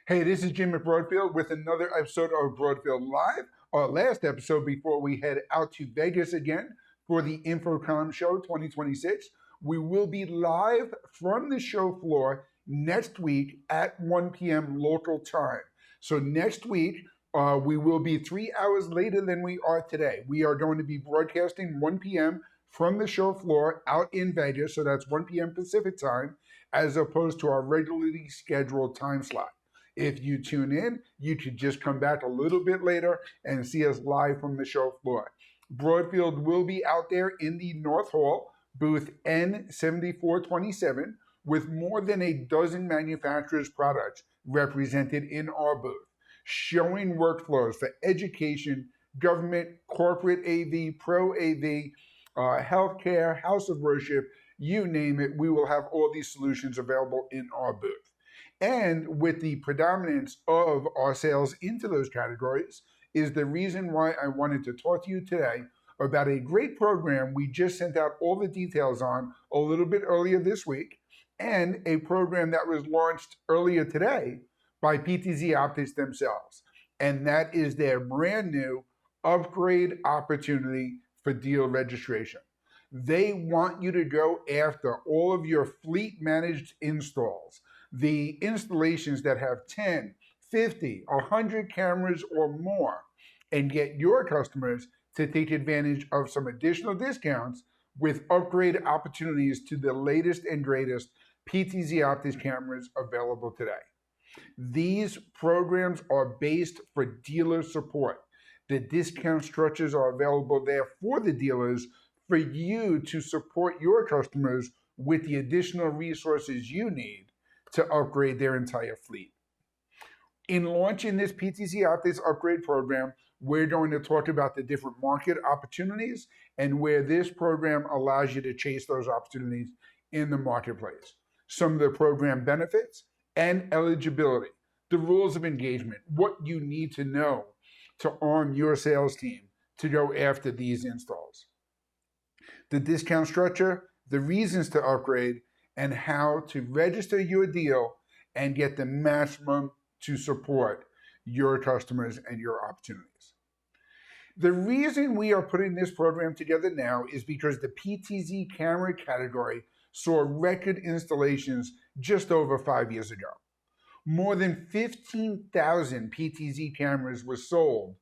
Hey, this is Jim at Broadfield with another episode of Broadfield Live, our last episode before we head out to Vegas again for the InfoComm Show 2026. We will be live from the show floor next week at 1 p.m. local time. So next week, we will be 3 hours later than we are today. We are going to be broadcasting 1 p.m. from the show floor out in Vegas, so that's 1 p.m. Pacific time, as opposed to our regularly scheduled time slot. If you tune in, you could just come back a little bit later and see us live from the show floor. Broadfield will be out there in the North Hall, booth N7427, with more than a dozen manufacturers' products represented in our booth, showing workflows for education, government, corporate AV, pro AV, healthcare, house of worship, you name it. We will have all these solutions available in our booth. And with the predominance of our sales into those categories is the reason why I wanted to talk to you today about a great program we just sent out all the details on a little bit earlier this week, and a program that was launched earlier today by PTZOptics themselves. And that is their brand new upgrade opportunity for deal registration. They want you to go after all of your fleet managed installs, the installations that have 10, 50, 100 cameras or more, and get your customers to take advantage of some additional discounts with upgrade opportunities to the latest and greatest PTZOptics cameras available today. These programs are based for dealer support. The discount structures are available there for the dealers for you to support your customers with the additional resources you need to upgrade their entire fleet. In launching this PTZOptics upgrade program, we're going to talk about the different market opportunities and where this program allows you to chase those opportunities in the marketplace. Some of the program benefits and eligibility, the rules of engagement, what you need to know to arm your sales team to go after these installs. The discount structure, the reasons to upgrade, and how to register your deal and get the maximum to support your customers and your opportunities. The reason we are putting this program together now is because the PTZ camera category saw record installations just over 5 years ago. More than 15,000 PTZ cameras were sold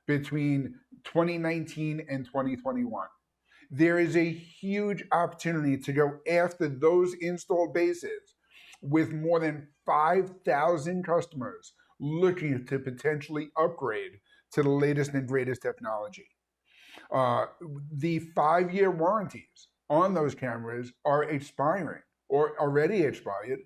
between 2019 and 2021. There is a huge opportunity to go after those installed bases with more than 5,000 customers looking to potentially upgrade to the latest and greatest technology. The 5-year warranties on those cameras are expiring or already expired,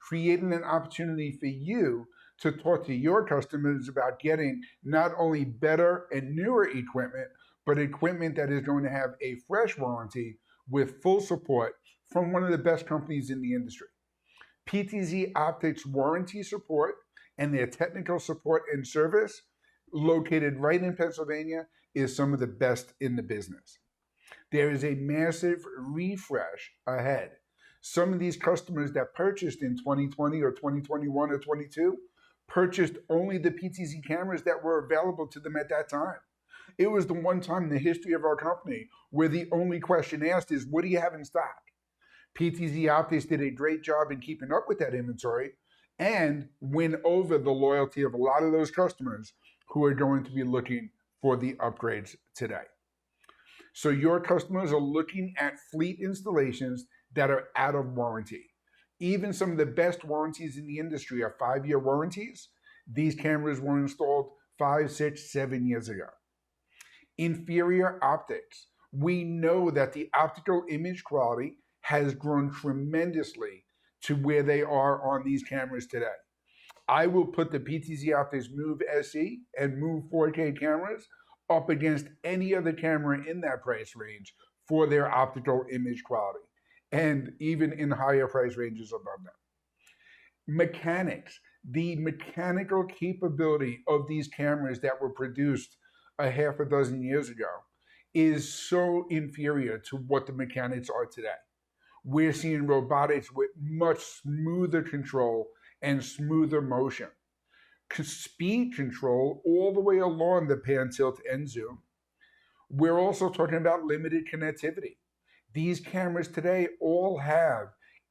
creating an opportunity for you to talk to your customers about getting not only better and newer equipment, but equipment that is going to have a fresh warranty with full support from one of the best companies in the industry. PTZOptics warranty support and their technical support and service, located right in Pennsylvania, is some of the best in the business. There is a massive refresh ahead. Some of these customers that purchased in 2020 or 2021 or 22 purchased only the PTZ cameras that were available to them at that time. It was the one time in the history of our company where the only question asked is, what do you have in stock? PTZOptics did a great job in keeping up with that inventory and win over the loyalty of a lot of those customers who are going to be looking for the upgrades today. So your customers are looking at fleet installations that are out of warranty. Even some of the best warranties in the industry are 5-year warranties. These cameras were installed 5, 6, 7 years ago. Inferior optics. We know that the optical image quality has grown tremendously to where they are on these cameras today. I will put the PTZOptics Move SE and Move 4K cameras up against any other camera in that price range for their optical image quality, and even in higher price ranges above them. Mechanics. The mechanical capability of these cameras that were produced a half a dozen years ago is so inferior to what the mechanics are today. We're seeing robotics with much smoother control and smoother motion. speed control all the way along the pan, tilt, and zoom. We're also talking about limited connectivity. These cameras today all have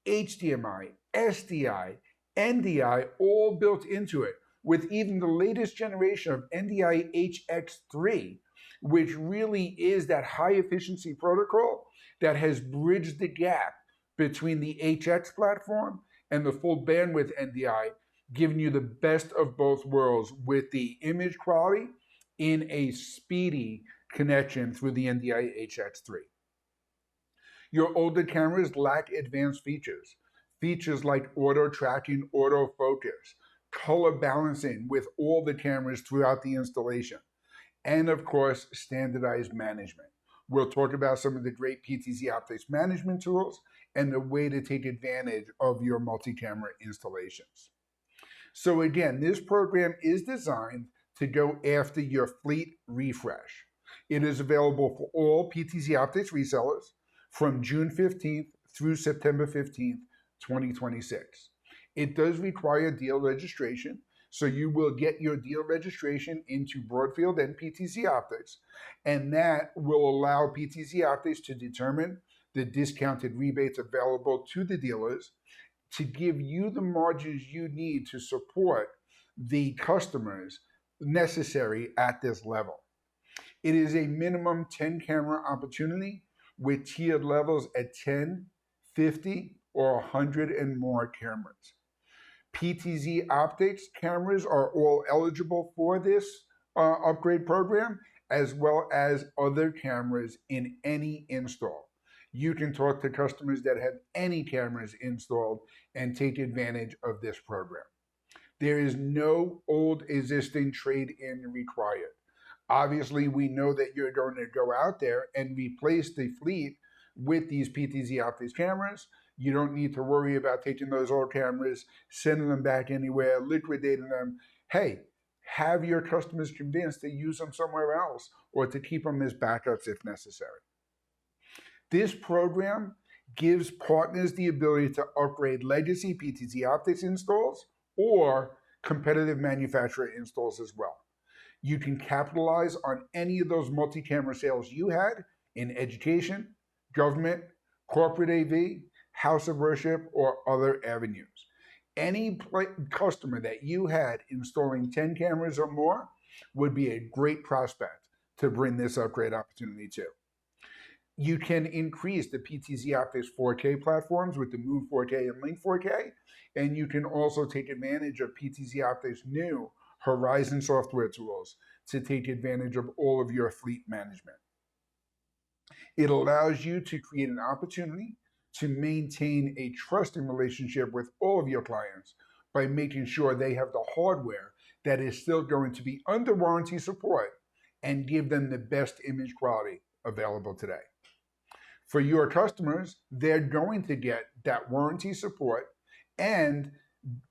HDMI, SDI, NDI all built into it, with even the latest generation of NDI HX3, which really is that high efficiency protocol that has bridged the gap between the HX platform and the full bandwidth NDI, giving you the best of both worlds with the image quality in a speedy connection through the NDI HX3. Your older cameras lack advanced features. Features like auto tracking, autofocus, color balancing with all the cameras throughout the installation, and of course, standardized management. We'll talk about some of the great PTZOptics management tools and the way to take advantage of your multi-camera installations. So again, this program is designed to go after your fleet refresh. It is available for all PTZOptics resellers from June 15th through September 15th, 2026. It does require deal registration, so you will get your deal registration into Broadfield and PTZOptics, and that will allow PTZOptics to determine the discounted rebates available to the dealers to give you the margins you need to support the customers necessary at this level. It is a minimum 10 camera opportunity with tiered levels at 10, 50, or 100 and more cameras. PTZOptics cameras are all eligible for this upgrade program, as well as other cameras in any install. You can talk to customers that have any cameras installed and take advantage of this program. There is no old existing trade-in required. Obviously, we know that you're going to go out there and replace the fleet with these PTZOptics cameras. You don't need to worry about taking those old cameras, sending them back anywhere, liquidating them. Hey, have your customers convinced to use them somewhere else or to keep them as backups if necessary. This program gives partners the ability to upgrade legacy PTZOptics installs or competitive manufacturer installs as well. You can capitalize on any of those multi-camera sales you had in education, government, corporate AV, house of worship, or other avenues. Any customer that you had installing 10 cameras or more would be a great prospect to bring this upgrade opportunity to. You can increase the PTZOptics 4K platforms with the Move 4K and Link 4K, and you can also take advantage of PTZOptics' new Horizon software tools to take advantage of all of your fleet management. It allows you to create an opportunity to maintain a trusting relationship with all of your clients by making sure they have the hardware that is still going to be under warranty support and give them the best image quality available today. For your customers, they're going to get that warranty support and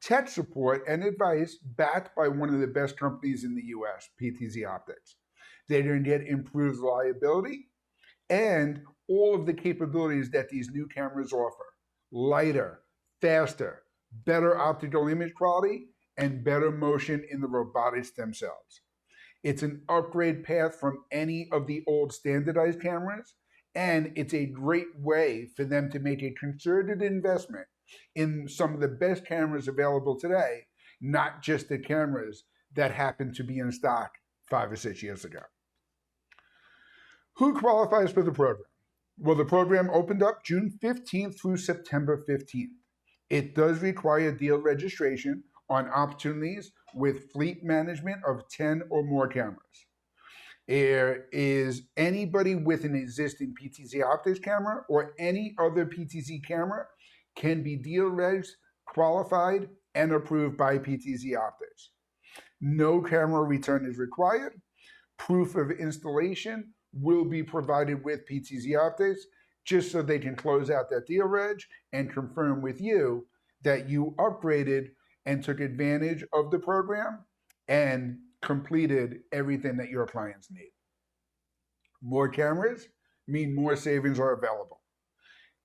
tech support and advice backed by one of the best companies in the US, PTZOptics. They're going to get improved reliability and all of the capabilities that these new cameras offer. Lighter, faster, better optical image quality, and better motion in the robotics themselves. It's an upgrade path from any of the old standardized cameras, and it's a great way for them to make a concerted investment in some of the best cameras available today, not just the cameras that happened to be in stock 5 or 6 years ago. Who qualifies for the program? Well, the program opened up June 15th through September 15th. It does require deal registration on opportunities with fleet management of 10 or more cameras. There is anybody with an existing PTZOptics camera or any other PTZ camera can be deal regs, qualified, and approved by PTZOptics. No camera return is required. Proof of installation will be provided with PTZOptics just so they can close out that deal reg and confirm with you that you upgraded and took advantage of the program and completed everything that your clients need. More cameras mean more savings are available.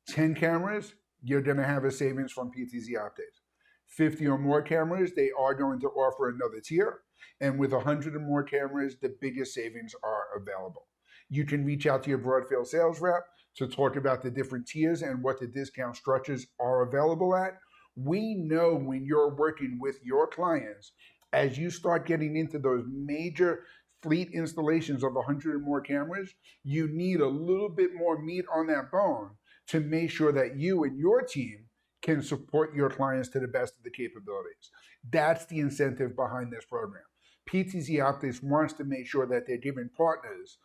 10 cameras, you're going to have a savings from PTZOptics. 50 or more cameras, they are going to offer another tier. And with 100 or more cameras, the biggest savings are available. You can reach out to your Broadfield sales rep to talk about the different tiers and what the discount structures are available at. We know when you're working with your clients, as you start getting into those major fleet installations of 100 or more cameras, you need a little bit more meat on that bone to make sure that you and your team can support your clients to the best of the capabilities. That's the incentive behind this program. PTZOptics wants to make sure that they're giving partners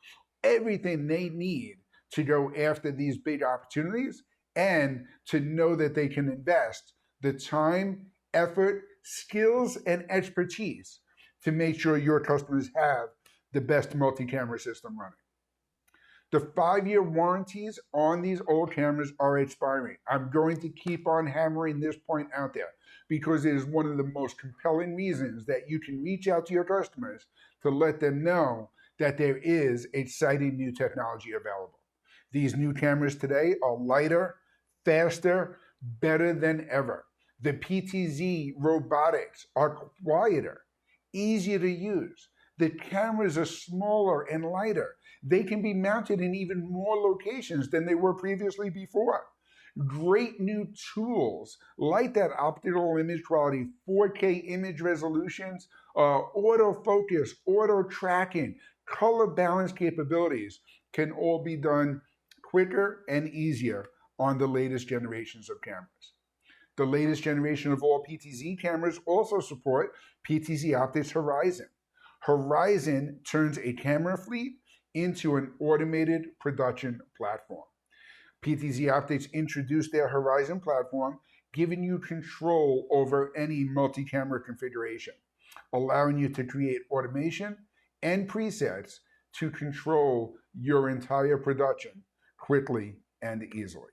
everything they need to go after these big opportunities and to know that they can invest the time, effort, skills, and expertise to make sure your customers have the best multi-camera system running. The 5-year warranties on these old cameras are expiring. I'm going to keep on hammering this point out there because it is one of the most compelling reasons that you can reach out to your customers to let them know that there is exciting new technology available. These new cameras today are lighter, faster, better than ever. The PTZOptics are quieter, easier to use. The cameras are smaller and lighter. They can be mounted in even more locations than they were previously before. Great new tools like that optical image quality, 4K image resolutions, autofocus, auto tracking, color balance capabilities can all be done quicker and easier on the latest generations of cameras. The latest generation of all PTZ cameras also support PTZOptics Horizon. Horizon turns a camera fleet into an automated production platform. PTZOptics introduced their Horizon platform, giving you control over any multi-camera configuration, allowing you to create automation and presets to control your entire production quickly and easily.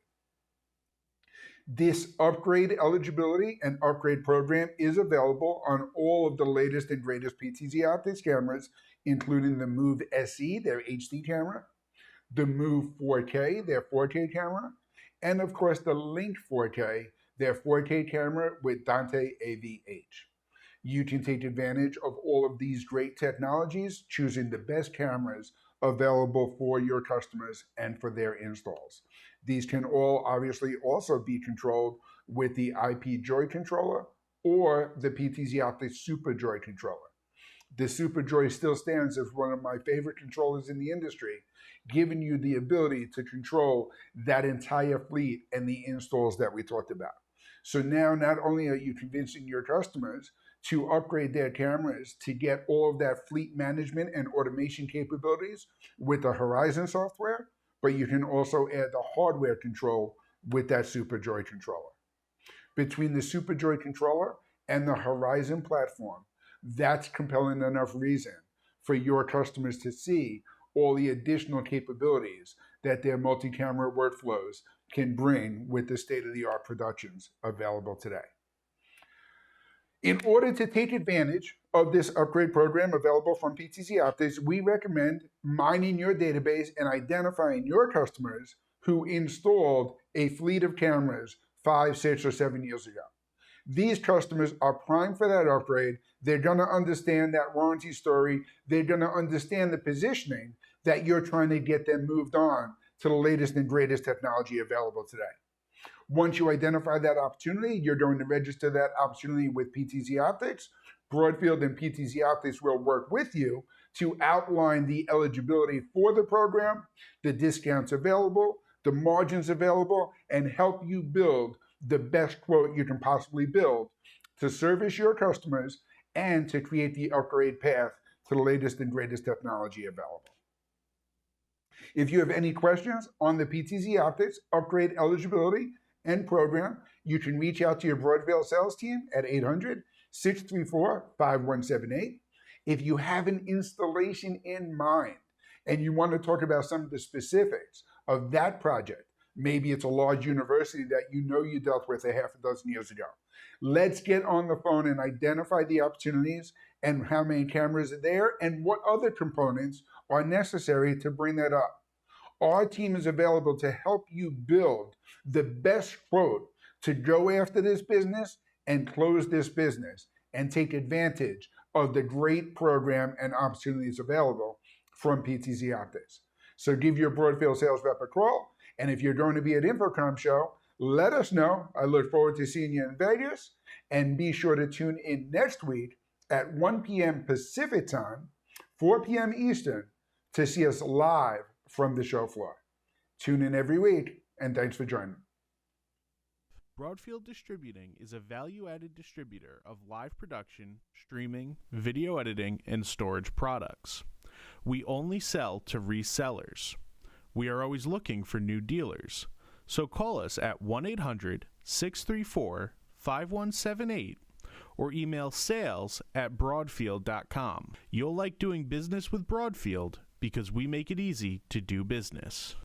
This upgrade eligibility and upgrade program is available on all of the latest and greatest PTZOptics cameras, including the Move SE, their HD camera, the Move 4K, their 4K camera, and of course the Link 4K, their 4K camera with Dante AV-H. You can take advantage of all of these great technologies, choosing the best cameras available for your customers and for their installs. These can all obviously also be controlled with the IP Joy controller or the PTZOptics Super Joy controller. The Super Joy still stands as one of my favorite controllers in the industry, giving you the ability to control that entire fleet and the installs that we talked about. So now not only are you convincing your customers to upgrade their cameras to get all of that fleet management and automation capabilities with the Horizon software, but you can also add the hardware control with that SuperJoy controller. Between the SuperJoy controller and the Horizon platform, that's compelling enough reason for your customers to see all the additional capabilities that their multi-camera workflows can bring with the state-of-the-art productions available today. In order to take advantage of this upgrade program available from PTZOptics, we recommend mining your database and identifying your customers who installed a fleet of cameras 5, 6, or 7 years ago. These customers are primed for that upgrade. They're going to understand that warranty story. They're going to understand the positioning that you're trying to get them moved on to the latest and greatest technology available today. Once you identify that opportunity, you're going to register that opportunity with PTZOptics. Broadfield and PTZOptics will work with you to outline the eligibility for the program, the discounts available, the margins available, and help you build the best quote you can possibly build to service your customers and to create the upgrade path to the latest and greatest technology available. If you have any questions on the PTZOptics upgrade eligibility and program, you can reach out to your Broadfield sales team at 800-634-5178. If you have an installation in mind and you want to talk about some of the specifics of that project, maybe it's a large university that you know you dealt with a half a dozen years ago. Let's get on the phone and identify the opportunities and how many cameras are there and what other components are necessary to bring that up. Our team is available to help you build the best quote to go after this business and close this business and take advantage of the great program and opportunities available from PTZOptics. So give your Broadfield sales rep a call, and if you're going to be at InfoComm Show, let us know. I look forward to seeing you in Vegas, and be sure to tune in next week at 1 p.m. Pacific time, 4 p.m. Eastern, to see us live from the show floor. Tune in every week, and thanks for joining. Broadfield Distributing is a value-added distributor of live production, streaming, video editing, and storage products. We only sell to resellers. We are always looking for new dealers. So call us at 1-800-634-5178 or email sales@broadfield.com. You'll like doing business with Broadfield because we make it easy to do business.